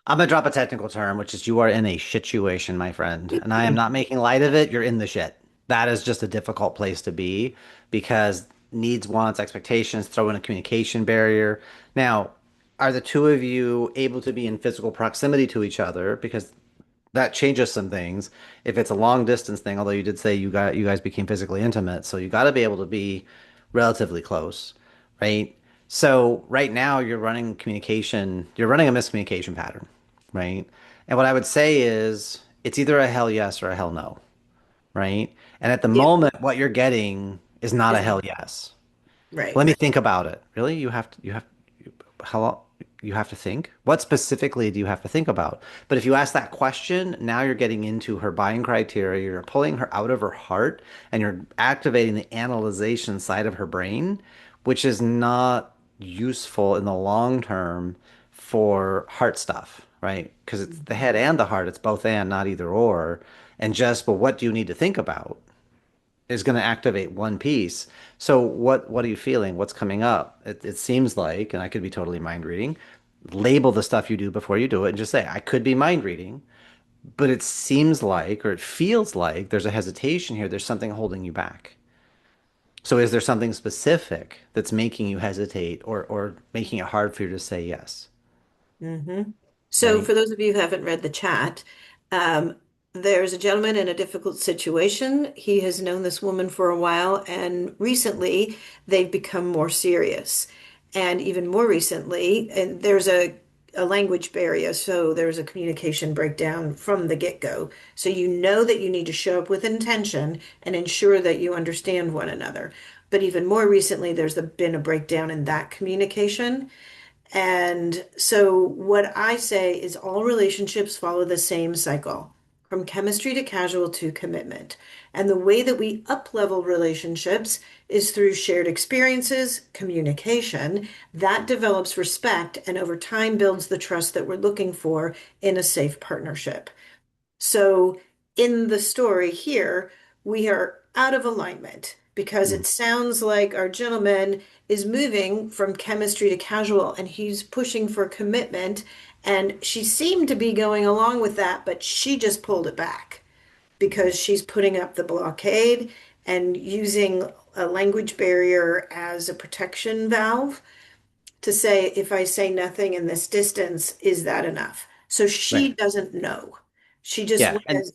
I'm gonna drop a technical term, which is you are in a situation, my friend. And I am not making light of it. You're in the shit. That is just a difficult place to be because needs, wants, expectations, throw in a communication barrier. Now, are the two of you able to be in physical proximity to each other? Because that changes some things. If it's a long distance thing, although you did say you guys became physically intimate, so you got to be able to be relatively close, right? So right now you're running a miscommunication pattern, right? And what I would say is it's either a hell yes or a hell no, right? And at the yeah, moment, what you're getting is not a is hell yes. right. Let me think about it. Really? How long you have to think? What specifically do you have to think about? But if you ask that question, now you're getting into her buying criteria. You're pulling her out of her heart and you're activating the analyzation side of her brain, which is not useful in the long term for heart stuff, right? Because it's the head and the heart. It's both and, not either or. And just, but what do you need to think about? Is going to activate one piece. So what are you feeling? What's coming up? It seems like, and I could be totally mind reading, label the stuff you do before you do it and just say, I could be mind reading, but it seems like, or it feels like there's a hesitation here. There's something holding you back. So is there something specific that's making you hesitate or making it hard for you to say yes, hmm So, right? for those of you who haven't read the chat, um, there's a gentleman in a difficult situation. He has known this woman for a while, and recently they've become more serious. And even more recently, and there's a language barrier, so there's a communication breakdown from the get-go. So you know that you need to show up with intention and ensure that you understand one another. But even more recently, been a breakdown in that communication. And so, what I say is all relationships follow the same cycle from chemistry to casual to commitment. And the way that we up-level relationships is through shared experiences, communication that develops respect and over time builds the trust that we're looking for in a safe partnership. So in the story here, we are out of alignment because Mm. it sounds like our gentleman is moving from chemistry to casual and he's pushing for commitment. And she seemed to be going along with that, but she just pulled it back because she's putting up the blockade and using a language barrier as a protection valve to say, if I say nothing in this distance, is that enough? So Right. she doesn't know. She just Yeah. went as,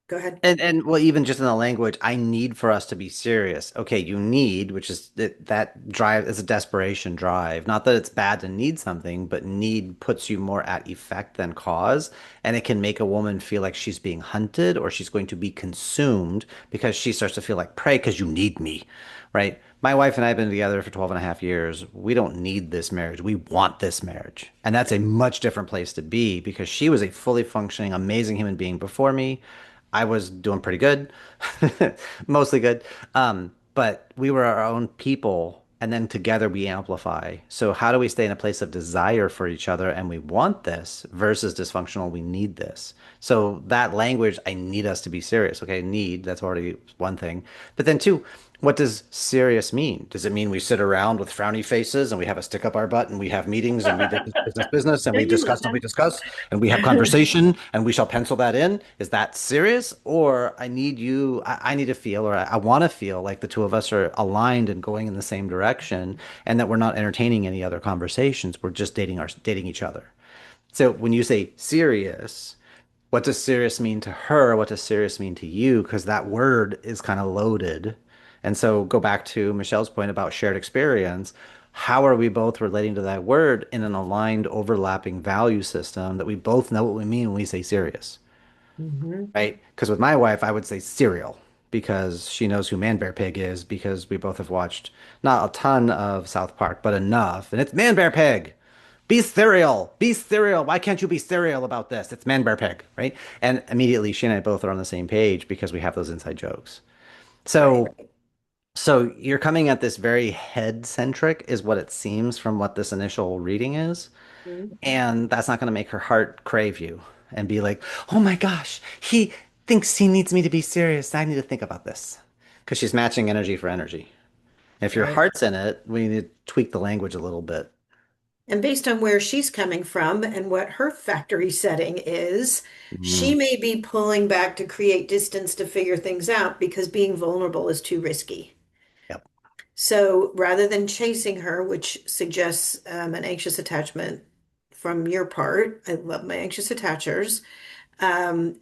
go ahead. And well, even just in the language, I need for us to be serious. Okay, you need, which is that drive is a desperation drive. Not that it's bad to need something, but need puts you more at effect than cause, and it can make a woman feel like she's being hunted or she's going to be consumed because she starts to feel like prey because you need me, right? My wife and I have been together for 12 and a half years. We don't need this marriage. We want this marriage. And that's a much different place to be because she was a fully functioning, amazing human being before me. I was doing pretty good, mostly good. But we were our own people, and then together we amplify. So, how do we stay in a place of desire for each other and we want this versus dysfunctional, we need this? So, that language, I need us to be serious. Okay, need, that's already one thing. But then, two, what does serious mean? Does it mean we sit around with frowny faces and we have a stick up our butt and we have meetings and we do business and No, we you discuss and we listen. discuss and we have conversation and we shall pencil that in? Is that serious? Or I need to feel, or I want to feel like the two of us are aligned and going in the same direction and that we're not entertaining any other conversations. We're just dating each other. So when you say serious, what does serious mean to her? What does serious mean to you? Because that word is kind of loaded. And so go back to Michelle's point about shared experience. How are we both relating to that word in an aligned, overlapping value system that we both know what we mean when we say serious, Mhm. right? Because with my wife, I would say cereal because she knows who Man Bear Pig is because we both have watched not a ton of South Park, but enough. And it's Man Bear Pig. Be cereal. Be cereal. Why can't you be cereal about this? It's Man Bear Pig, right? And immediately she and I both are on the same page because we have those inside jokes. Right. So so you're coming at this very head centric is what it seems from what this initial reading is. Mhm. And that's not going to make her heart crave you. and be like, oh my gosh, he thinks he needs me to be serious. I need to think about this. Because she's matching energy for energy. If your Right. heart's in it, we need to tweak the language a little bit. And based on where she's coming from and what her factory setting is, she Mm, may be pulling back to create distance to figure things out because being vulnerable is too risky. yep. So rather than chasing her, which suggests an anxious attachment from your part, I love my anxious attachers.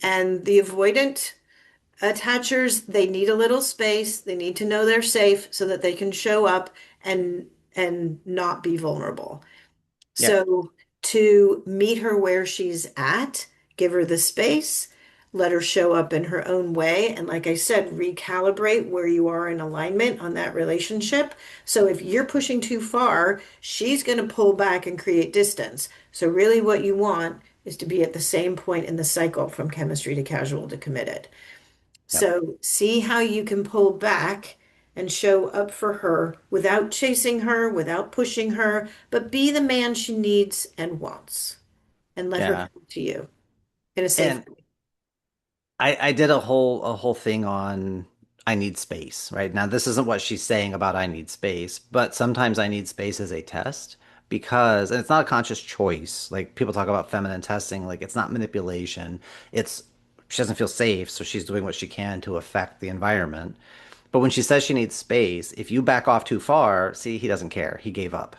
And the avoidant attachers, they need a little space. They need to know they're safe so that they can show up and not be vulnerable. Yep. So to meet her where she's at, give her the space, let her show up in her own way. And like I said, recalibrate where you are in alignment on that relationship. So if you're pushing too far, she's going to pull back and create distance. So really what you want is to be at the same point in the cycle from chemistry to casual to committed. Yep. So see how you can pull back and show up for her without chasing her, without pushing her, but be the man she needs and wants and let her Yeah. come to you in a safe And way. I did a whole thing on I need space, right? Now this isn't what she's saying about I need space, but sometimes I need space as a test because and it's not a conscious choice. Like people talk about feminine testing, like it's not manipulation. It's she doesn't feel safe, so she's doing what she can to affect the environment. But when she says she needs space, if you back off too far, see, he doesn't care. He gave up.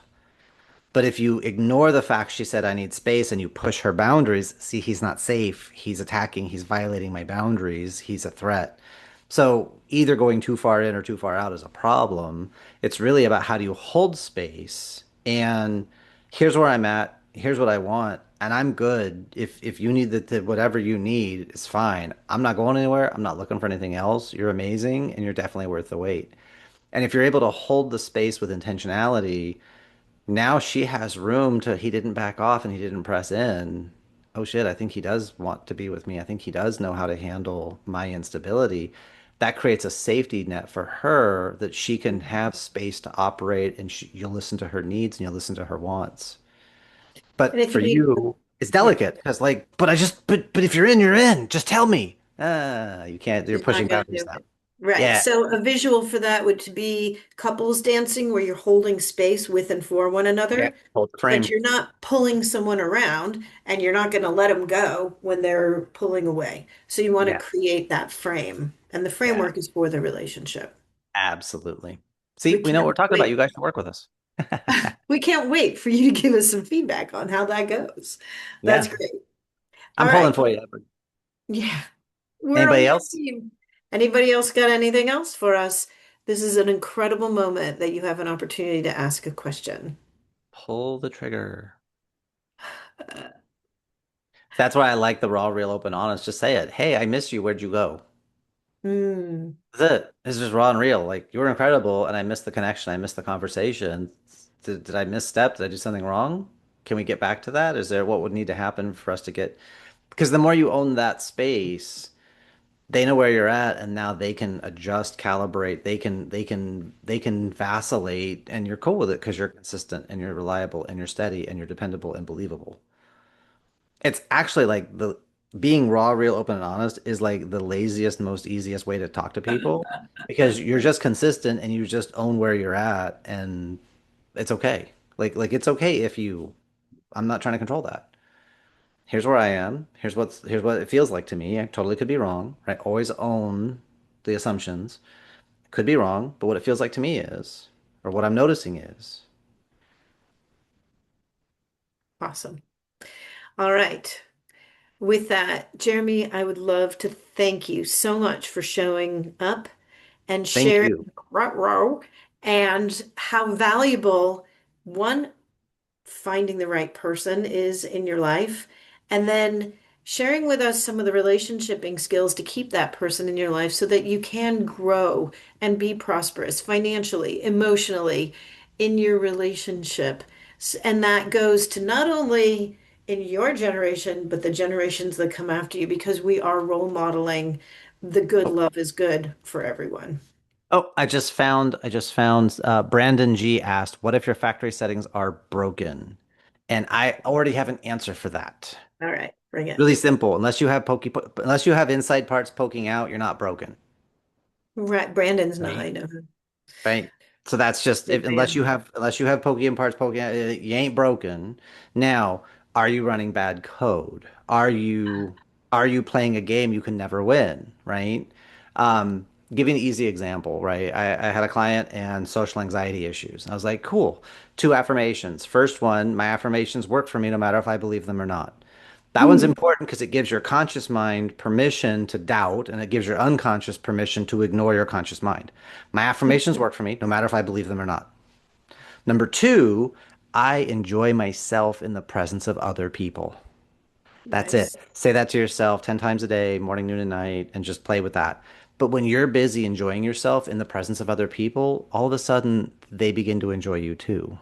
But if you ignore the fact she said, I need space, and you push her boundaries, see, he's not safe. He's attacking. He's violating my boundaries. He's a threat. So either going too far in or too far out is a problem. It's really about how do you hold space. And here's where I'm at. Here's what I want. And I'm good. If you need whatever you need, it's fine. I'm not going anywhere. I'm not looking for anything else. You're amazing and you're definitely worth the wait. And if you're able to hold the space with intentionality, now she has room to, he didn't back off and he didn't press in. Oh shit, I think he does want to be with me. I think he does know how to handle my instability. That creates a safety net for her that she can have space to operate and you'll listen to her needs and you'll listen to her wants. And But if for you need, you, it's yeah, delicate because like, but if you're in, you're in. Just tell me. You can't, you're she's not pushing going to boundaries do now. it. Right. Yeah. So a visual for that would to be couples dancing where you're holding space with and for one Yeah. another, Hold the but frame. you're not pulling someone around and you're not going to let them go when they're pulling away. So you want to Yeah. create that frame, and the Yeah. framework is for the relationship. Absolutely. We See, we know what we're can't talking about. You wait. guys should work with us. We can't wait for you to give us some feedback on how that goes. That's Yeah. great. All I'm right. pulling for you, Edward. Yeah, we're on Anybody the else? team. Anybody else got anything else for us? This is an incredible moment that you have an opportunity to ask a question. Pull the trigger. Uh, That's why I like the raw, real, open, honest. Just say it. Hey, I missed you. Where'd you go? hmm. That's it. It's just raw and real. Like you were incredible, and I missed the connection. I missed the conversation. Did I misstep? Did I do something wrong? Can we get back to that? Is there what would need to happen for us to get? Because the more you own that space, they know where you're at, and now they can adjust, calibrate. They can vacillate, and you're cool with it because you're consistent and you're reliable and you're steady and you're dependable and believable. It's actually like the being raw, real, open, and honest is like the laziest, most easiest way to talk to people because you're just consistent and you just own where you're at, and it's okay. Like it's okay if you. I'm not trying to control that. Here's where I am. Here's what it feels like to me. I totally could be wrong. Right? Always own the assumptions. Could be wrong, but what it feels like to me is, or what I'm noticing is. Awesome. All right. With that, Jeremy, I would love to thank you so much for showing up and Thank sharing you. row and how valuable one finding the right person is in your life, and then sharing with us some of the relationshiping skills to keep that person in your life so that you can grow and be prosperous financially, emotionally in your relationship. And that goes to not only in your generation, but the generations that come after you, because we are role modeling the good Oh, love is good for everyone. I just found Brandon G asked, what if your factory settings are broken? And I already have an answer for that. All right. Bring it. Really simple. Unless you have inside parts poking out, you're not broken, Right. Brandon's not, right? I know. Right. So that's just Big if fan. unless you have pokey in parts poking out, you ain't broken. Now, are you running bad code? Are you playing a game you can never win, right? Give you an easy example, right? I had a client and social anxiety issues. I was like, cool, two affirmations. First one, my affirmations work for me no matter if I believe them or not. That one's important because it gives your conscious mind permission to doubt and it gives your unconscious permission to ignore your conscious mind. My affirmations work for me no matter if I believe them or not. Number two, I enjoy myself in the presence of other people. That's it. Nice. Say that to yourself 10 times a day, morning, noon, and night, and just play with that. But when you're busy enjoying yourself in the presence of other people, all of a sudden they begin to enjoy you too.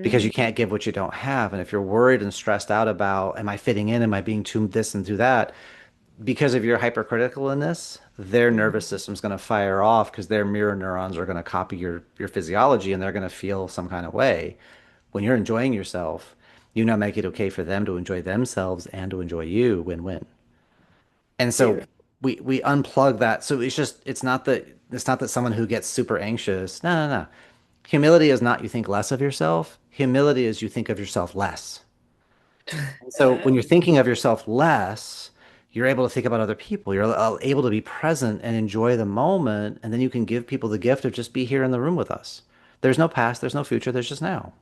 Because Hmm. you can't give what you don't have. And if you're worried and stressed out about, am I fitting in? Am I being too this and too that? Because of your hypercriticalness, their nervous Hmm. system's going to fire off because their mirror neurons are going to copy your physiology and they're going to feel some kind of way. When you're enjoying yourself, you now make it okay for them to enjoy themselves and to enjoy you, win-win. And so Beautiful. we unplug that. So it's not that someone who gets super anxious. No, no, no. Humility is not you think less of yourself. Humility is you think of yourself less. So when you're thinking of yourself less, you're able to think about other people. You're able to be present and enjoy the moment, and then you can give people the gift of just be here in the room with us. There's no past, there's no future, there's just now.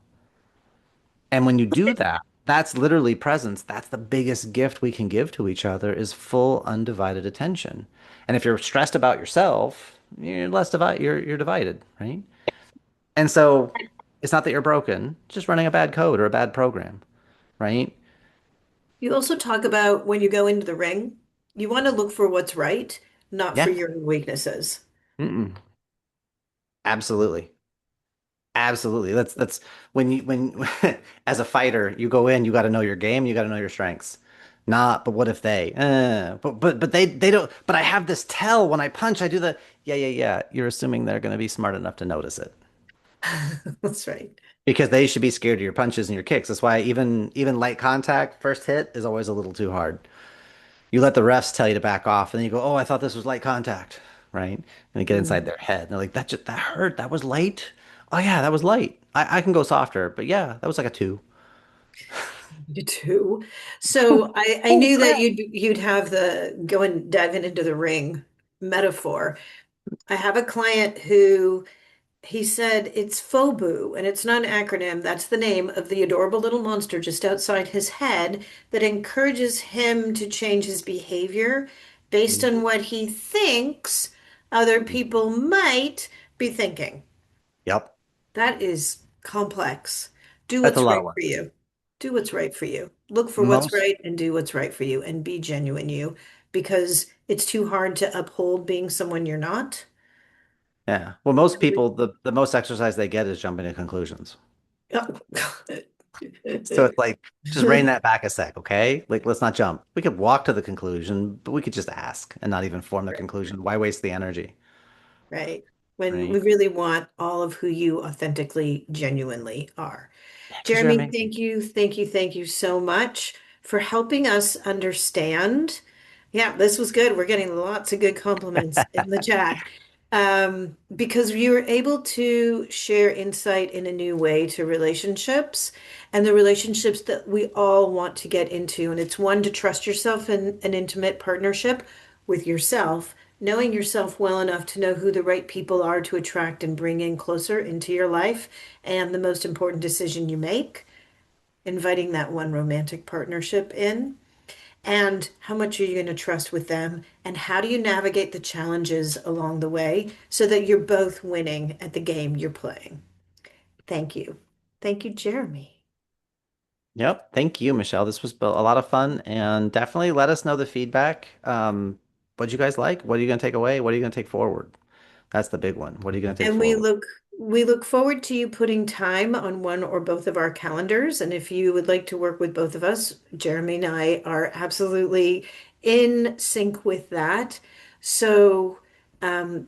And when you do that, that's literally presence. That's the biggest gift we can give to each other is full undivided attention. And if you're stressed about yourself, you're divided, right? And so it's not that you're broken, just running a bad code or a bad program, right? You also talk about when you go into the ring, you want to look for what's right, not for Yeah. your weaknesses. Mm-mm. Absolutely. Absolutely. That's when as a fighter, you go in, you got to know your game, you got to know your strengths. Not, but what if they? But they don't. But I have this tell when I punch, I do the yeah, yeah, yeah. You're assuming they're going to be smart enough to notice it That's right. because they should be scared of your punches and your kicks. That's why even light contact, first hit is always a little too hard. You let the refs tell you to back off, and then you go, "Oh, I thought this was light contact," right? And you get inside Mm, their head, and they're like, "That hurt. That was light. Oh yeah, that was light. I can go softer, but yeah, that was like a two." you too. So I Holy knew that crap. you'd have the go and diving into the ring metaphor. I have a client who he said it's FOBU, and it's not an acronym. That's the name of the adorable little monster just outside his head that encourages him to change his behavior based on what he thinks other people might be thinking. Yep, That is complex. Do that's a what's lot of right work. for you. Do what's right for you. Look for what's Most, right and do what's right for you and be genuine you because it's too hard to uphold being someone you're not. yeah. Well, most people, the most exercise they get is jumping to conclusions. So it's like, just rein that back a sec, okay? Like, let's not jump. We could walk to the conclusion, but we could just ask and not even form the Right. conclusion. Why waste the energy, Right. When right? we really want all of who you authentically, genuinely are. Yeah, because you're Jeremy, amazing. thank you, thank you, thank you so much for helping us understand. Yeah, this was good. We're getting lots of good compliments in the chat. Because you were able to share insight in a new way to relationships and the relationships that we all want to get into. And it's one to trust yourself in an intimate partnership with yourself, knowing yourself well enough to know who the right people are to attract and bring in closer into your life. And the most important decision you make, inviting that one romantic partnership in. And how much are you going to trust with them? And how do you navigate the challenges along the way so that you're both winning at the game you're playing? Thank you. Thank you, Jeremy. Yep. Thank you, Michelle. This was a lot of fun, and definitely let us know the feedback. What you guys like? What are you going to take away? What are you going to take forward? That's the big one. What are you going to take And forward? we look forward to you putting time on one or both of our calendars. And if you would like to work with both of us, Jeremy and I are absolutely in sync with that. So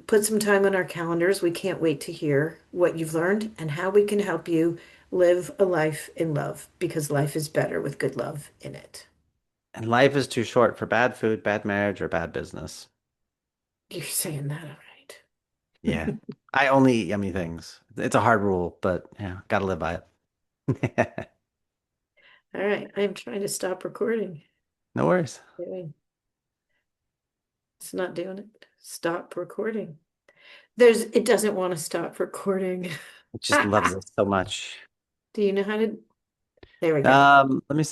put some time on our calendars. We can't wait to hear what you've learned and how we can help you live a life in love because life is better with good love in it. And life is too short for bad food, bad marriage, or bad business. You're saying that all Yeah. right. I only eat yummy things. It's a hard rule, but yeah, gotta live by it. All right, I'm trying to stop recording. No worries. Doing- It's not doing it. Stop recording. It doesn't want to stop recording. It just loves us so much. Do you know how to? There we go. Let me see.